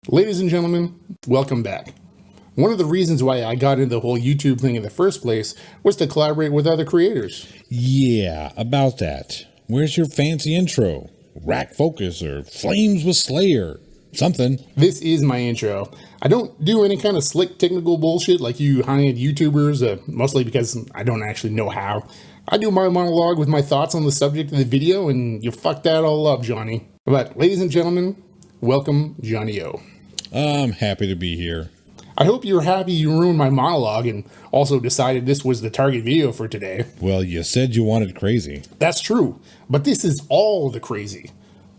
Ladies and gentlemen, welcome back. One of the reasons why I got into the whole YouTube thing in the first place was to collaborate with other creators. Yeah, about that. Where's your fancy intro? Rack Focus or Flames with Slayer? Something. This is my intro. I don't do any kind of slick technical bullshit like you high-end YouTubers, mostly because I don't actually know how. I do my monologue with my thoughts on the subject of the video, and you fucked that all up, Johnny. But, ladies and gentlemen, welcome, Johnny O. I'm happy to be here. I hope you're happy you ruined my monologue and also decided this was the target video for today. Well, you said you wanted crazy. That's true, but this is all the crazy.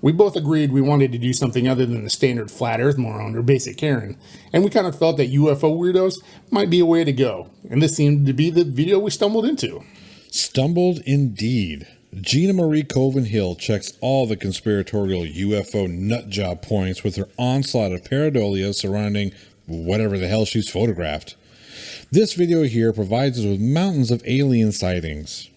We both agreed we wanted to do something other than the standard flat earth moron or basic Karen, and we kind of felt that UFO weirdos might be a way to go, and this seemed to be the video we stumbled into. Stumbled indeed. Gina Marie Coven Hill checks all the conspiratorial UFO nutjob points with her onslaught of pareidolia surrounding whatever the hell she's photographed. This video here provides us with mountains of alien sightings.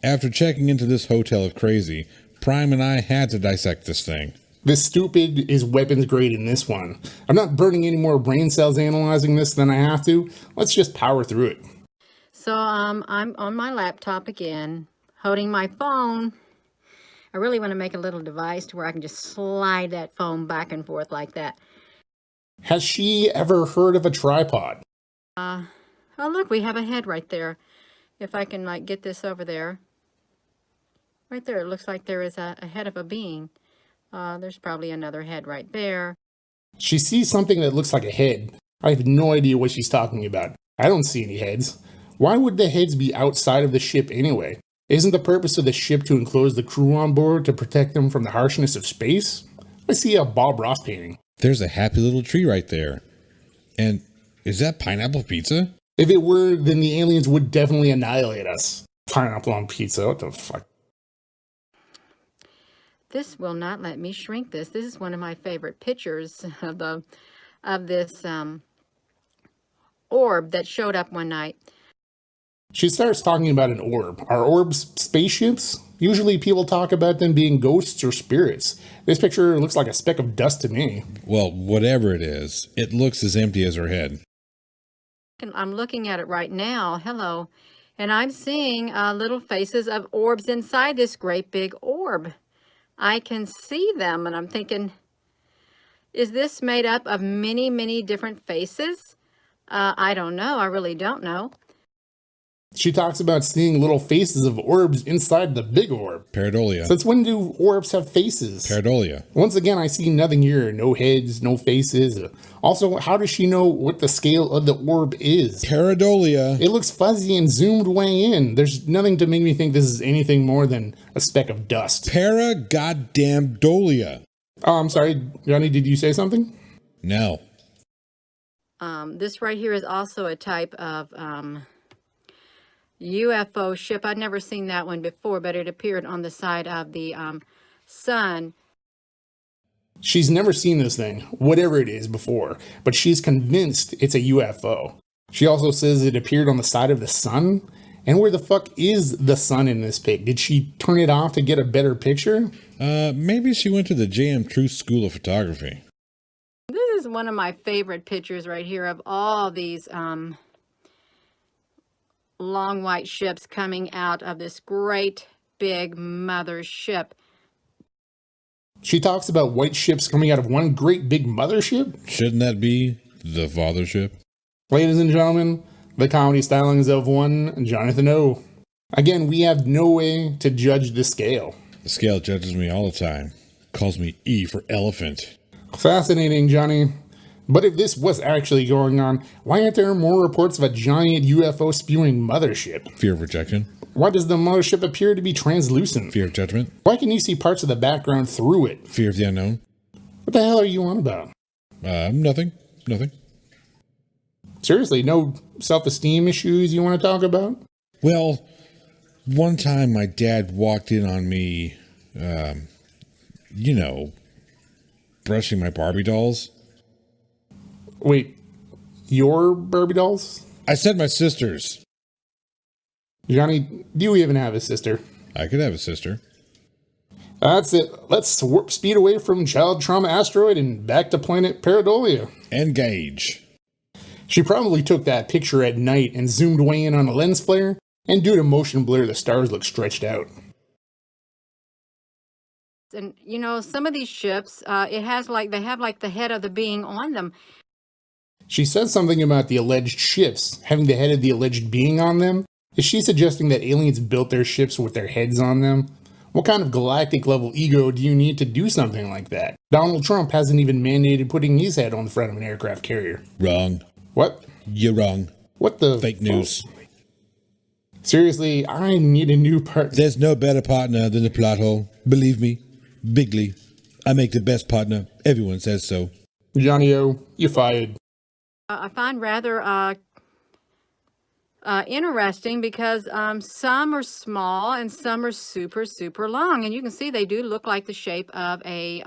After checking into this hotel of crazy, Prime and I had to dissect this thing. This stupid is weapons grade in this one. I'm not burning any more brain cells analyzing this than I have to. Let's just power through it. So I'm on my laptop again, holding my phone. I really want to make a little device to where I can just slide that phone back and forth like that. Has she ever heard of a tripod? Oh look, we have a head right there. If I can like get this over there. Right there, it looks like there is a head of a being. There's probably another head right there. She sees something that looks like a head. I have no idea what she's talking about. I don't see any heads. Why would the heads be outside of the ship anyway? Isn't the purpose of the ship to enclose the crew on board to protect them from the harshness of space? I see a Bob Ross painting. There's a happy little tree right there. And is that pineapple pizza? If it were, then the aliens would definitely annihilate us. Pineapple on pizza, what the fuck? This will not let me shrink this. This is one of my favorite pictures of this orb that showed up one night. She starts talking about an orb. Are orbs spaceships? Usually people talk about them being ghosts or spirits. This picture looks like a speck of dust to me. Well, whatever it is, it looks as empty as her head. I'm looking at it right now. Hello. And I'm seeing little faces of orbs inside this great big orb. I can see them, and I'm thinking, is this made up of many, many different faces? I don't know. I really don't know. She talks about seeing little faces of orbs inside the big orb. Pareidolia. Since when do orbs have faces? Pareidolia. Once again, I see nothing here. No heads, no faces. Also, how does she know what the scale of the orb is? Pareidolia. It looks fuzzy and zoomed way in. There's nothing to make me think this is anything more than a speck of dust. Para-goddamn-dolia. Oh, I'm sorry, Johnny, did you say something? No. This right here is also a type of UFO ship. I'd never seen that one before, but it appeared on the side of the sun. She's never seen this thing, whatever it is, before, but she's convinced it's a UFO. She also says it appeared on the side of the sun. And where the fuck is the sun in this pic? Did she turn it off to get a better picture? Maybe she went to the JM Truth School of Photography. This is one of my favorite pictures right here of all these long white ships coming out of this great big mother ship. She talks about white ships coming out of one great big mothership? Shouldn't that be the fathership? Ladies and gentlemen, the comedy stylings of one Jonathan O. Again, we have no way to judge the scale. The scale judges me all the time. Calls me E for elephant. Fascinating, Johnny. But if this was actually going on, why aren't there more reports of a giant UFO spewing mothership? Fear of rejection. Why does the mothership appear to be translucent? Fear of judgment. Why can you see parts of the background through it? Fear of the unknown. What the hell are you on about? Nothing. Nothing. Seriously, no self-esteem issues you want to talk about? Well, one time my dad walked in on me, brushing my Barbie dolls. Wait, your Barbie dolls? I said my sisters. Johnny, do you even have a sister? I could have a sister. That's it. Let's warp speed away from Child Trauma Asteroid and back to planet Paradolia. Engage. She probably took that picture at night and zoomed way in on a lens flare, and due to motion blur, the stars look stretched out. And you know, some of these ships, they have like the head of the being on them. She said something about the alleged ships having the head of the alleged being on them. Is she suggesting that aliens built their ships with their heads on them? What kind of galactic level ego do you need to do something like that? Donald Trump hasn't even mandated putting his head on the front of an aircraft carrier. Wrong. What? You're wrong. What the? Fake news. Seriously, I need a new partner. There's no better partner than the plot hole. Believe me, bigly. I make the best partner. Everyone says so. Johnny O, you fired. I find rather interesting because some are small and some are super, super long, and you can see they do look like the shape of a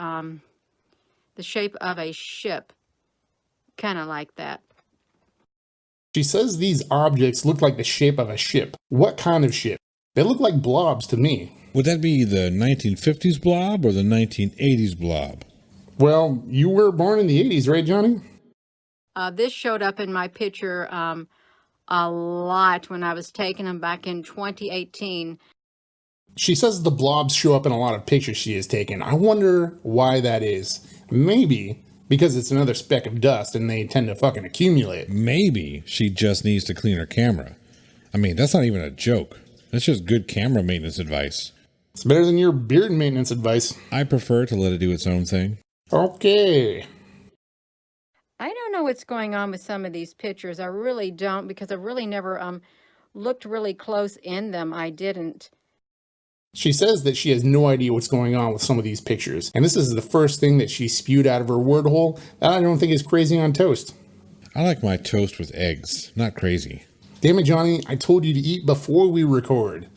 ship, kind of like that. She says these objects look like the shape of a ship. What kind of ship? They look like blobs to me. Would that be the 1950s blob or the 1980s blob? Well, you were born in the 80s, right, Johnny? This showed up in my picture a lot when I was taking them back in 2018. She says the blobs show up in a lot of pictures she has taken. I wonder why that is. Maybe because it's another speck of dust and they tend to fucking accumulate. Maybe she just needs to clean her camera. I mean, that's not even a joke. That's just good camera maintenance advice. It's better than your beard maintenance advice. I prefer to let it do its own thing. Okay. I don't know what's going on with some of these pictures. I really don't, because I really never looked really close in them. I didn't. She says that she has no idea what's going on with some of these pictures, and this is the first thing that she spewed out of her word hole that I don't think is crazy on toast. I like my toast with eggs, not crazy. Damn it, Johnny, I told you to eat before we record.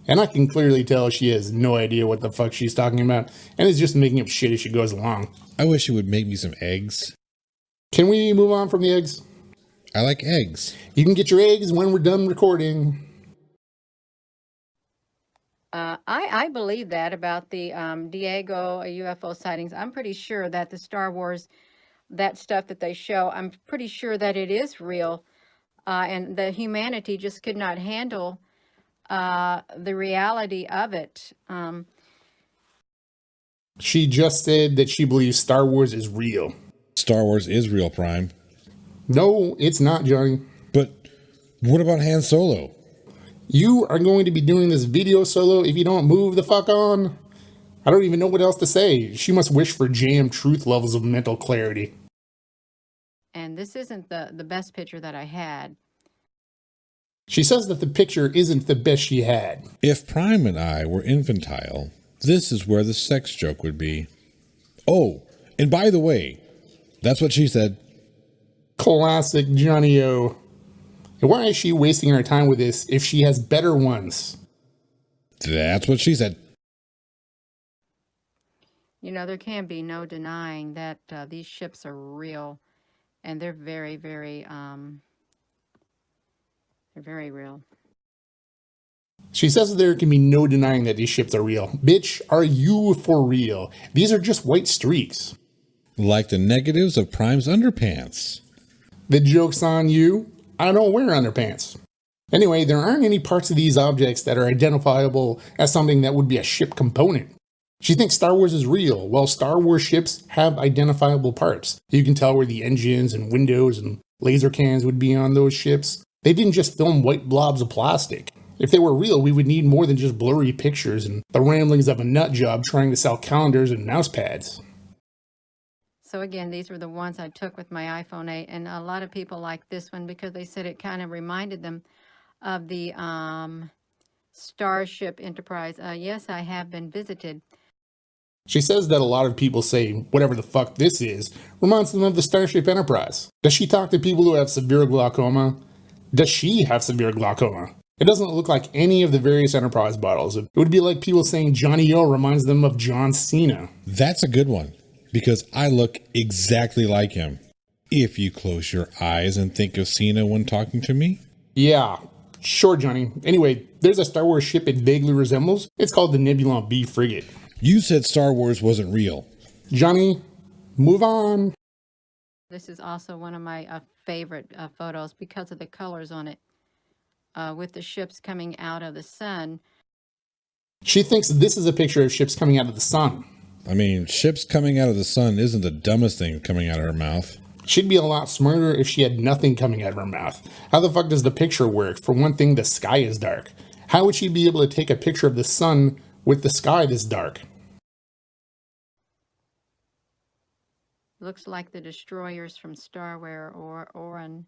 And I can clearly tell she has no idea what the fuck she's talking about, and is just making up shit as she goes along. I wish you would make me some eggs. Can we move on from the eggs? I like eggs. You can get your eggs when we're done recording. I believe that about the Diego UFO sightings. I'm pretty sure that the Star Wars, that stuff that they show, I'm pretty sure that it is real. And the humanity just could not handle the reality of it. She just said that she believes Star Wars is real. Star Wars is real, Prime. No, it's not, Johnny. But what about Han Solo? You are going to be doing this video solo if you don't move the fuck on. I don't even know what else to say. She must wish for JM truth levels of mental clarity. And this isn't the best picture that I had. She says that the picture isn't the best she had. If Prime and I were infantile, this is where the sex joke would be. Oh, and by the way, that's what she said. Classic Johnny O. And why is she wasting her time with this if she has better ones? That's what she said. You know, there can be no denying that these ships are real, and they're very, very real. She says there can be no denying that these ships are real. Bitch, are you for real? These are just white streaks. Like the negatives of Prime's underpants. The joke's on you. I don't wear underpants. Anyway, there aren't any parts of these objects that are identifiable as something that would be a ship component. She thinks Star Wars is real. Well, Star Wars ships have identifiable parts. You can tell where the engines and windows and laser cannons would be on those ships. They didn't just film white blobs of plastic. If they were real, we would need more than just blurry pictures and the ramblings of a nut job trying to sell calendars and mouse pads. So again, these were the ones I took with my iPhone 8, and a lot of people like this one because they said it kind of reminded them of the Starship Enterprise. Yes, I have been visited. She says that a lot of people say whatever the fuck this is reminds them of the Starship Enterprise. Does she talk to people who have severe glaucoma? Does she have severe glaucoma? It doesn't look like any of the various Enterprise bottles. It would be like people saying Johnny O reminds them of John Cena. That's a good one, because I look exactly like him. If you close your eyes and think of Cena when talking to me. Yeah, sure, Johnny. Anyway, there's a Star Wars ship it vaguely resembles. It's called the Nebulon B frigate. You said Star Wars wasn't real. Johnny, move on. This is also one of my favorite photos because of the colors on it, with the ships coming out of the sun. She thinks this is a picture of ships coming out of the sun. I mean, ships coming out of the sun isn't the dumbest thing coming out of her mouth. She'd be a lot smarter if she had nothing coming out of her mouth. How the fuck does the picture work? For one thing, the sky is dark. How would she be able to take a picture of the sun with the sky this dark? Looks like the destroyers from Star Wars or Orin.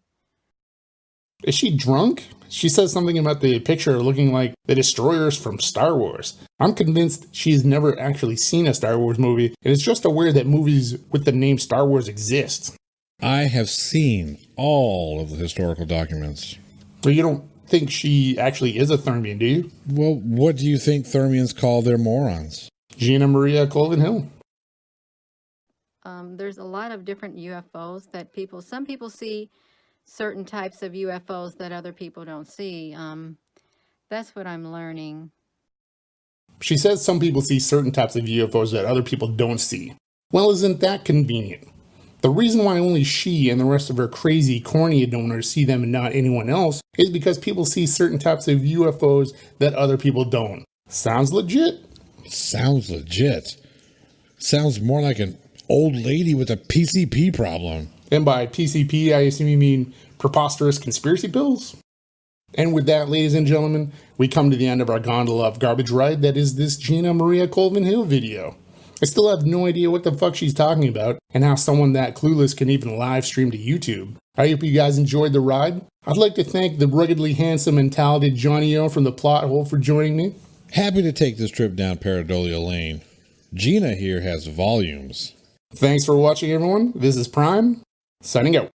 Is she drunk? She says something about the picture looking like the destroyers from Star Wars. I'm convinced she's never actually seen a Star Wars movie and is just aware that movies with the name Star Wars exist. I have seen all of the historical documents. So you don't think she actually is a Thermian, do you? Well, what do you think Thermians call their morons? Gina Maria Colvin Hill. There's a lot of different UFOs that some people see certain types of UFOs that other people don't see. That's what I'm learning. She says some people see certain types of UFOs that other people don't see. Well, isn't that convenient? The reason why only she and the rest of her crazy cornea donors see them and not anyone else is because people see certain types of UFOs that other people don't. Sounds legit? Sounds legit. Sounds more like an old lady with a PCP problem. And by PCP, I assume you mean preposterous conspiracy pills? And with that, ladies and gentlemen, we come to the end of our gondola of garbage ride that is this Gina Maria Colvin Hill video. I still have no idea what the fuck she's talking about and how someone that clueless can even live stream to YouTube. I hope you guys enjoyed the ride. I'd like to thank the ruggedly handsome and talented Johnny O from the Plot Hole for joining me. Happy to take this trip down Paradolia Lane. Gina here has volumes. Thanks for watching, everyone. This is Prime, signing out.